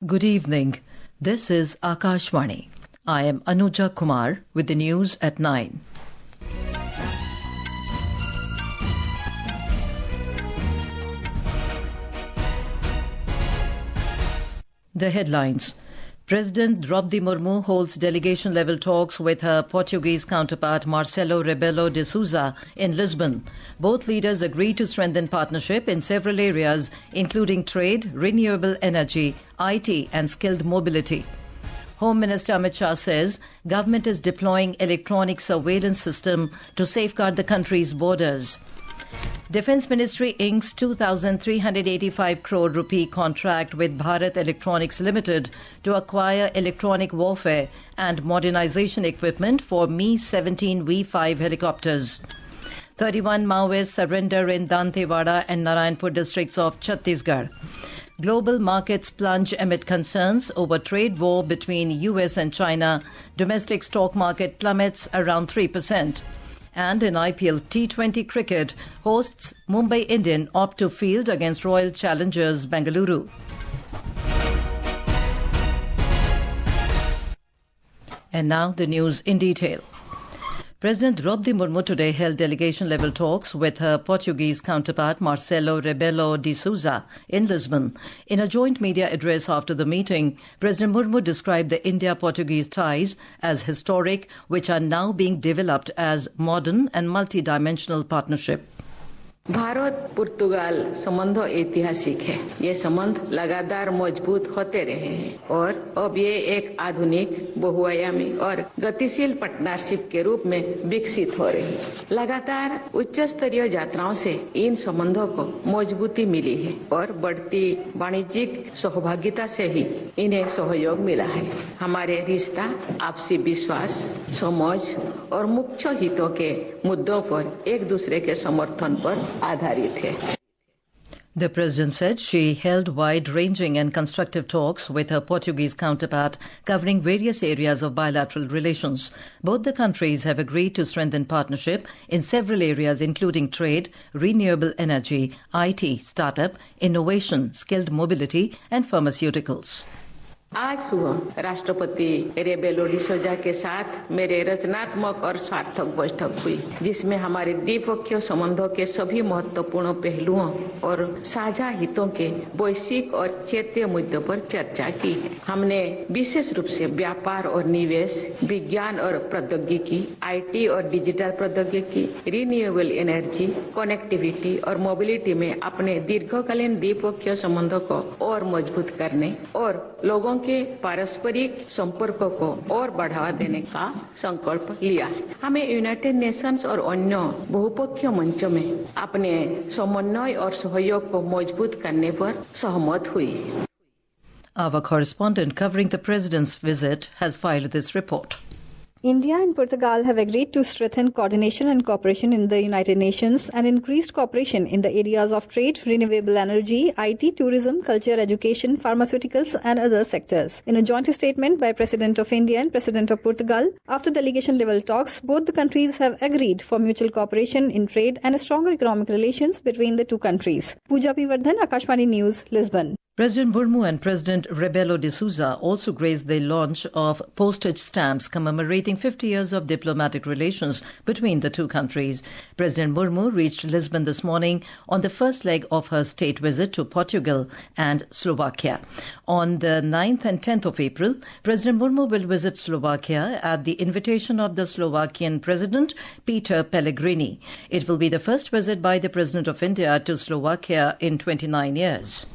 Good evening. This is Akashvani. I am Anuja Kumar with the news at 9. The headlines. President Draupadi Murmu holds delegation-level talks with her Portuguese counterpart Marcelo Rebelo de Sousa in Lisbon. Both leaders agree to strengthen partnership in several areas, including trade, renewable energy, IT and skilled mobility. Home Minister Amit Shah says government is deploying electronic surveillance system to safeguard the country's borders. Defence Ministry inks 2,385 crore rupee contract with Bharat Electronics Limited to acquire electronic warfare and modernisation equipment for Mi-17 V5 helicopters. 31 Maoists surrender in Dantewada and Narayanpur districts of Chhattisgarh. Global markets plunge amid concerns over trade war between US and China. Domestic stock market plummets around 3%. And in IPL T20 cricket, hosts Mumbai Indian opt to field against Royal Challengers Bengaluru. And now the news in detail. President Draupadi Murmu today held delegation-level talks with her Portuguese counterpart Marcelo Rebelo de Sousa in Lisbon. In a joint media address after the meeting, President Murmu described the India-Portuguese ties as historic, which are now being developed as modern and multi-dimensional partnership. Bharat पुर्तगाल संबंध ऐतिहासिक है। ये संबंध लगातार मजबूत होते रहे हैं और अब ये एक आधुनिक बहुआयामी और गतिशील पार्टनरशिप के रूप में विकसित हो रही है। लगातार उच्च स्तरीय यात्राओं से इन संबंधों को मजबूती मिली है और बढ़ती वाणिज्यिक सहभागिता से ही इन्हें सहयोग मिला है। हमारे रिश्ता आपसी विश्वास, समझ और मुख्य हितों के मुद्दों पर एक दूसरे के समर्थन पर आधारित है। The President said she held wide-ranging and constructive talks with her Portuguese counterpart covering various areas of bilateral relations. Both the countries have agreed to strengthen partnership in several areas including trade, renewable energy, IT, startup, innovation, skilled mobility and pharmaceuticals. आज सुबह राष्ट्रपति Rebello D सोजा के साथ मेरे रचनात्मक और सार्थक बैठक हुई, जिसमें हमारे द्विपक्षीय संबंधों के सभी महत्वपूर्ण पहलुओं और साझा हितों के वैश्विक और क्षेत्रीय मुद्दों पर चर्चा की। हमने विशेष रूप से व्यापार और निवेश, विज्ञान और प्रौद्योगिकी, IT और डिजिटल प्रौद्योगिकी, रिन्यूएबल एनर्जी, कनेक्टिविटी और मोबिलिटी में अपने दीर्घकालीन द्विपक्षीय संबंधों को और मजबूत करने और लोगों के पारस्परिक संपर्कों को और बढ़ावा देने का संकल्प लिया। हमें यूनाइटेड नेशंस और अन्य बहुपक्षीय मंचों में अपने समन्वय और सहयोग को मजबूत करने पर सहमत हुई। Our correspondent covering the President's visit has filed this report. India and Portugal have agreed to strengthen coordination and cooperation in the United Nations and increased cooperation in the areas of trade, renewable energy, IT, tourism, culture, education, pharmaceuticals and other sectors. In a joint statement by President of India and President of Portugal, after delegation-level talks, both the countries have agreed for mutual cooperation in trade and stronger economic relations between the two countries. Pooja P. Vardhan, Akashvani News, Lisbon. President Murmu and President Rebelo de Sousa also graced the launch of postage stamps commemorating 50 years of diplomatic relations between the two countries. President Murmu reached Lisbon this morning on the first leg of her state visit to Portugal and Slovakia. On the 9th and 10th of April, President Murmu will visit Slovakia at the invitation of the Slovakian President Peter Pellegrini. It will be the first visit by the President of India to Slovakia in 29 years.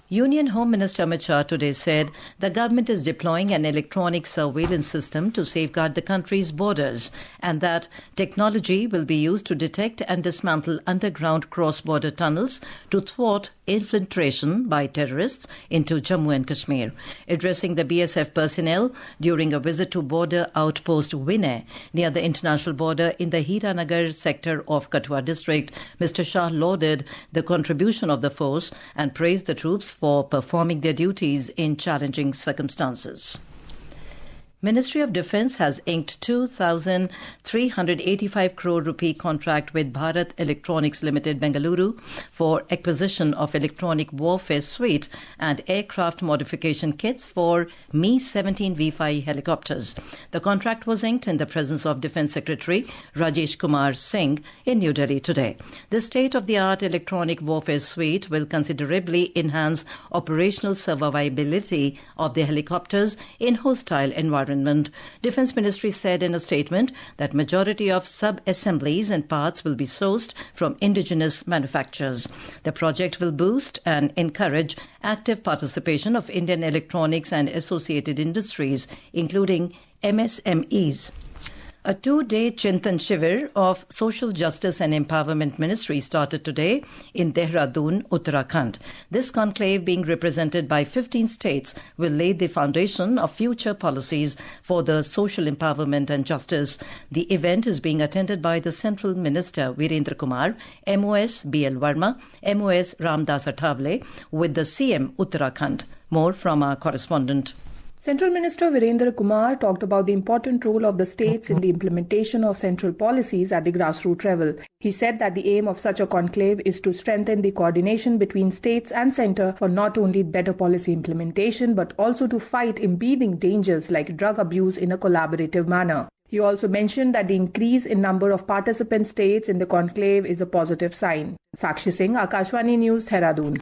Union Home Minister Amit Shah today said the government is deploying an electronic surveillance system to safeguard the country's borders and that technology will be used to detect and dismantle underground cross-border tunnels to thwart infiltration by terrorists into Jammu and Kashmir. Addressing the BSF personnel during a visit to border outpost Vinay near the international border in the Hiranagar sector of Kathua district, Mr. Shah lauded the contribution of the force and praised the troops for performing their duties in challenging circumstances. Ministry of Defence has inked 2,385 crore rupee contract with Bharat Electronics Limited Bengaluru for acquisition of electronic warfare suite and aircraft modification kits for Mi-17 V5 helicopters. The contract was inked in the presence of Defence Secretary Rajesh Kumar Singh in New Delhi today. The state-of-the-art electronic warfare suite will considerably enhance operational survivability of the helicopters in hostile environments. Defence Ministry said in a statement that majority of sub-assemblies and parts will be sourced from indigenous manufacturers. The project will boost and encourage active participation of Indian electronics and associated industries, including MSMEs. A two-day Chintan Shivir of Social Justice and Empowerment Ministry started today in Dehradun, Uttarakhand. This conclave, being represented by 15 states, will lay the foundation of future policies for the social empowerment and justice. The event is being attended by the Central Minister Virendra Kumar, MOS BL Verma, MOS Ramdas Athavale, with the CM Uttarakhand. More from our correspondent. Central Minister Virendra Kumar talked about the important role of the states in the implementation of central policies at the grassroots level. He said that the aim of such a conclave is to strengthen the coordination between states and centre for not only better policy implementation but also to fight impending dangers like drug abuse in a collaborative manner. He also mentioned that the increase in number of participant states in the conclave is a positive sign. Sakshi Singh, Akashvani News, Dehradun.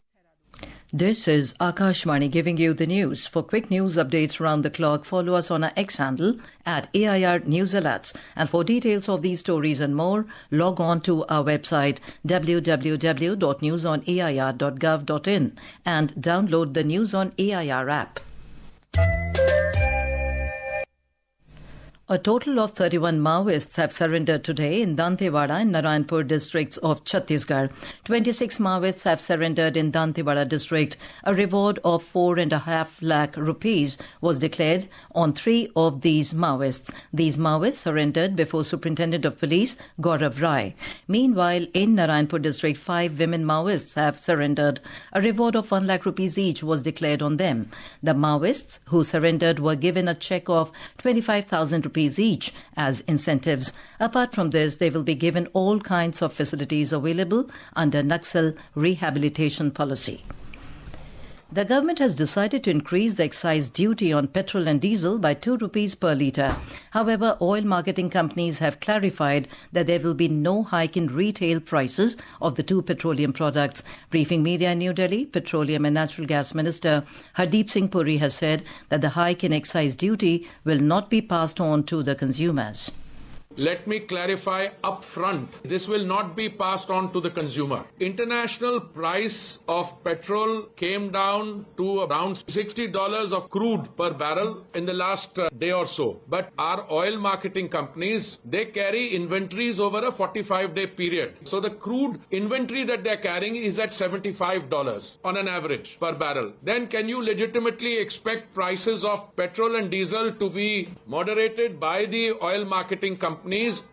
This is Akashvani giving you the news. For quick news updates round the clock, follow us on our X handle at AIR News Alerts. And for details of these stories and more, log on to our website www.newsonair.gov.in and download the News on AIR app. A total of 31 Maoists have surrendered today in Dantewada and Narayanpur districts of Chhattisgarh. 26 Maoists have surrendered in Dantewada district. A reward of 4.5 lakh rupees was declared on 3 of these Maoists. These Maoists surrendered before Superintendent of Police Gaurav Rai. Meanwhile, in Narayanpur district, 5 women Maoists have surrendered. A reward of 1 lakh rupees each was declared on them. The Maoists who surrendered were given a cheque of 25,000 rupees each as incentives. Apart from this, they will be given all kinds of facilities available under Naxal rehabilitation policy. The government has decided to increase the excise duty on petrol and diesel by 2 rupees per litre. However, oil marketing companies have clarified that there will be no hike in retail prices of the two petroleum products. Briefing media in New Delhi, Petroleum and Natural Gas Minister Hardeep Singh Puri has said that the hike in excise duty will not be passed on to the consumers. Let me clarify up front, this will not be passed on to the consumer. International price of petrol came down to around $60 of crude per barrel in the last day or so. But our oil marketing companies, they carry inventories over a 45-day period. So the crude inventory that they're carrying is at $75 on an average per barrel. Then can you legitimately expect prices of petrol and diesel to be moderated by the oil marketing companies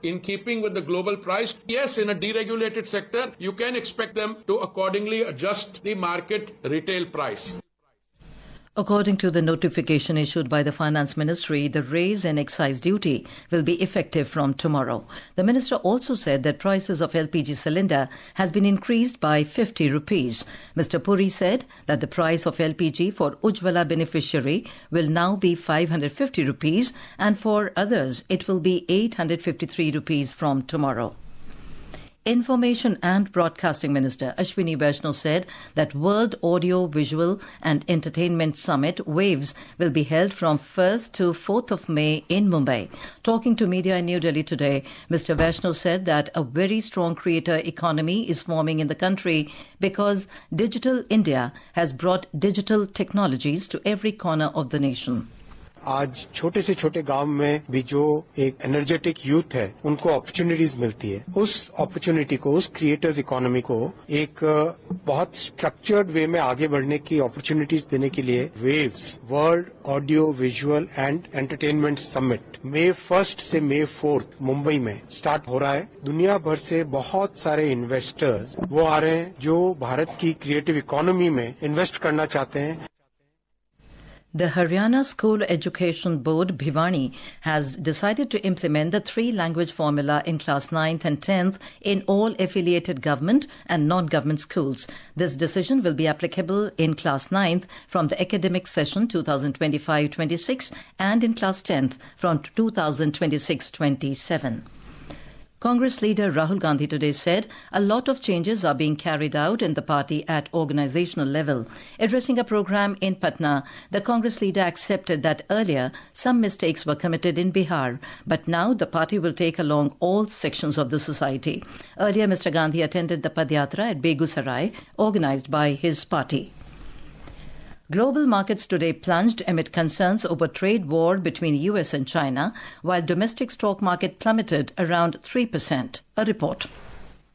in keeping with the global price? Yes, in a deregulated sector, you can expect them to accordingly adjust the market retail price. According to the notification issued by the Finance Ministry, the raise in excise duty will be effective from tomorrow. The minister also said that prices of LPG cylinder has been increased by 50 rupees. Mr. Puri said that the price of LPG for Ujjwala beneficiary will now be 550 rupees and for others it will be 853 rupees from tomorrow. Information and Broadcasting Minister Ashwini Vaishnaw said that World Audio, Visual and Entertainment Summit WAVES will be held from 1st to 4th of May in Mumbai. Talking to media in New Delhi today, Mr. Vaishnaw said that a very strong creator economy is forming in the country because Digital India has brought digital technologies to every corner of the nation. आज छोटे से छोटे गांव में भी जो एक energetic youth है उनको अपॉर्चुनिटीज मिलती है, उस अपॉर्चुनिटी को, उस क्रिएटर्स इकोनॉमी को एक बहुत स्ट्रक्चर्ड वे में आगे बढ़ने की अपॉर्चुनिटीज देने के लिए वेव्स World Audio Visual and Entertainment Summit मई 1 से मई 4 मुंबई में स्टार्ट हो रहा है. दुनिया भर से बहुत सारे इन्वेस्टर्स वो आ रहे हैं जो भारत की क्रिएटिव इकोनॉमी में इन्वेस्ट करना चाहते हैं. The Haryana School Education Board, Bhiwani, has decided to implement the three-language formula in class 9th and 10th in all affiliated government and non-government schools. This decision will be applicable in class 9th from the academic session 2025-26 and in class 10th from 2026-27. Congress leader Rahul Gandhi today said a lot of changes are being carried out in the party at organizational level. Addressing a program in Patna, the Congress leader accepted that earlier some mistakes were committed in Bihar, but now the party will take along all sections of the society. Earlier, Mr. Gandhi attended the Padyatra at Begusarai, organized by his party. Global markets today plunged amid concerns over trade war between US and China, while domestic stock market plummeted around 3%. A report.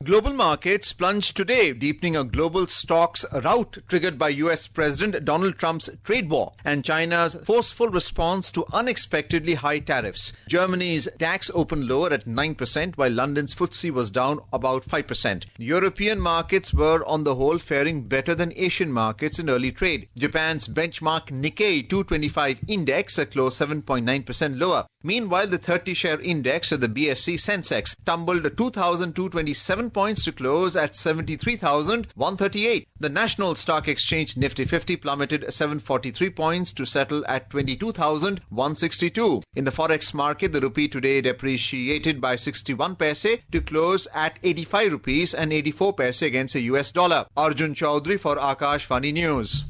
Global markets plunged today, deepening a global stocks rout triggered by US President Donald Trump's trade war and China's forceful response to unexpectedly high tariffs. Germany's DAX opened lower at 9%, while London's FTSE was down about 5%. European markets were on the whole faring better than Asian markets in early trade. Japan's benchmark Nikkei 225 index closed 7.9% lower. Meanwhile, the 30-share index of the BSE Sensex tumbled 2,227 points to close at 73,138. The National Stock Exchange Nifty 50 plummeted 743 points to settle at 22,162. In the forex market, the rupee today depreciated by 61 paise to close at 85 rupees and 84 paise against the US dollar. Arjun Chaudhary for Akashvani News.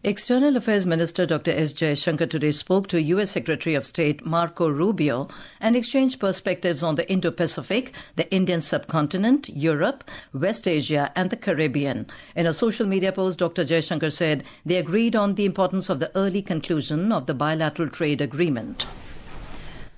External Affairs Minister Dr. S. Jaishankar today spoke to U.S. Secretary of State Marco Rubio and exchanged perspectives on the Indo-Pacific, the Indian subcontinent, Europe, West Asia and the Caribbean. In a social media post, Dr. Jaishankar said they agreed on the importance of the early conclusion of the bilateral trade agreement.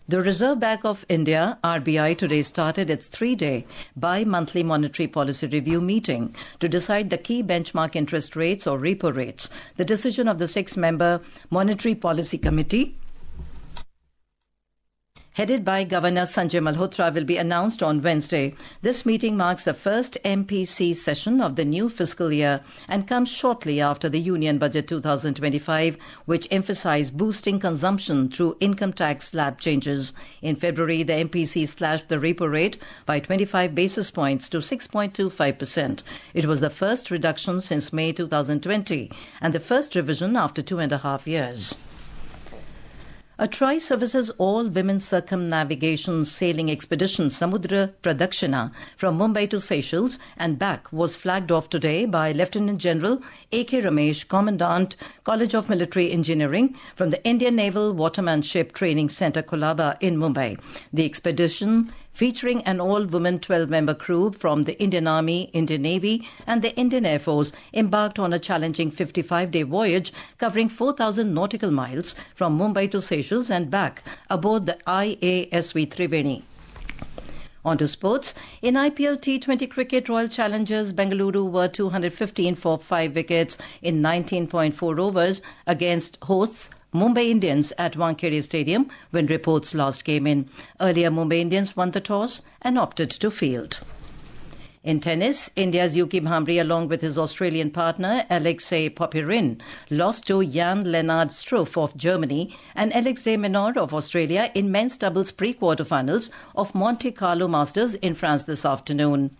The Reserve Bank of India, RBI, today started its three-day bi-monthly monetary policy review meeting to decide the key benchmark interest rates or repo rates. The decision of the six-member Monetary Policy Committee, headed by Governor Sanjay Malhotra, will be announced on Wednesday. This meeting marks the first MPC session of the new fiscal year and comes shortly after the Union Budget 2025, which emphasized boosting consumption through income tax slab changes. In February, the MPC slashed the repo rate by 25 basis points to 6.25%. It was the first reduction since May 2020 and the first revision after 2.5 years. A tri-services all-women circumnavigation sailing expedition Samudra Pradakshina from Mumbai to Seychelles and back was flagged off today by Lieutenant General A.K. Ramesh, Commandant, College of Military Engineering from the Indian Naval Watermanship Training Centre Colaba in Mumbai. The expedition, featuring an all-women 12-member crew from the Indian Army, Indian Navy and the Indian Air Force, embarked on a challenging 55-day voyage covering 4,000 nautical miles from Mumbai to Seychelles and back aboard the IASV Triveni. On to sports. In IPL T20 cricket, Royal Challengers Bengaluru were 215 for 5 wickets in 19.4 overs against hosts Mumbai Indians at Wankhede Stadium when reports last came in. Earlier, Mumbai Indians won the toss and opted to field. In tennis, India's Yuki Bhamri, along with his Australian partner Alexei Popyrin, lost to Jan-Lennard Struff of Germany and Alex de Minaur of Australia in men's doubles pre-quarterfinals of Monte Carlo Masters in France this afternoon.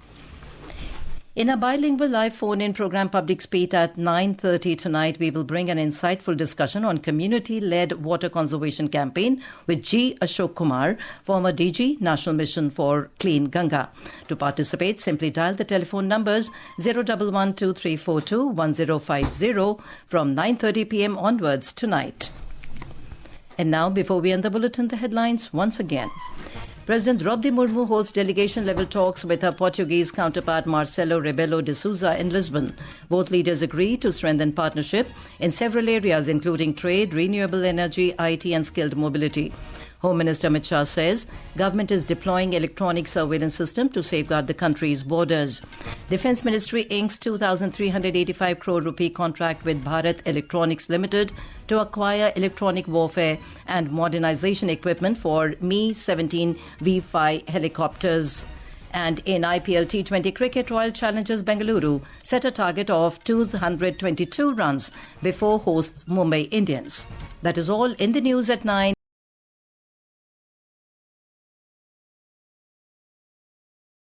In a bilingual live phone-in program Public Speak at 9:30 tonight, we will bring an insightful discussion on community-led water conservation campaign with G. Ashok Kumar, former DG, National Mission for Clean Ganga. To participate, simply dial the telephone numbers 01123421050 from 9:30 p.m. onwards tonight. And now, before we end the bulletin, the headlines once again. President Draupadi Murmu holds delegation-level talks with her Portuguese counterpart Marcelo Rebelo de Sousa in Lisbon. Both leaders agree to strengthen partnership in several areas including trade, renewable energy, IT and skilled mobility. Home Minister Amit Shah says government is deploying electronic surveillance system to safeguard the country's borders. Defence Ministry inks 2,385 crore rupee contract with Bharat Electronics Limited to acquire electronic warfare and modernization equipment for Mi-17 V5 helicopters. And in IPL T20 cricket, Royal Challengers Bengaluru set a target of 222 runs before hosts Mumbai Indians. That is all in the news at 9.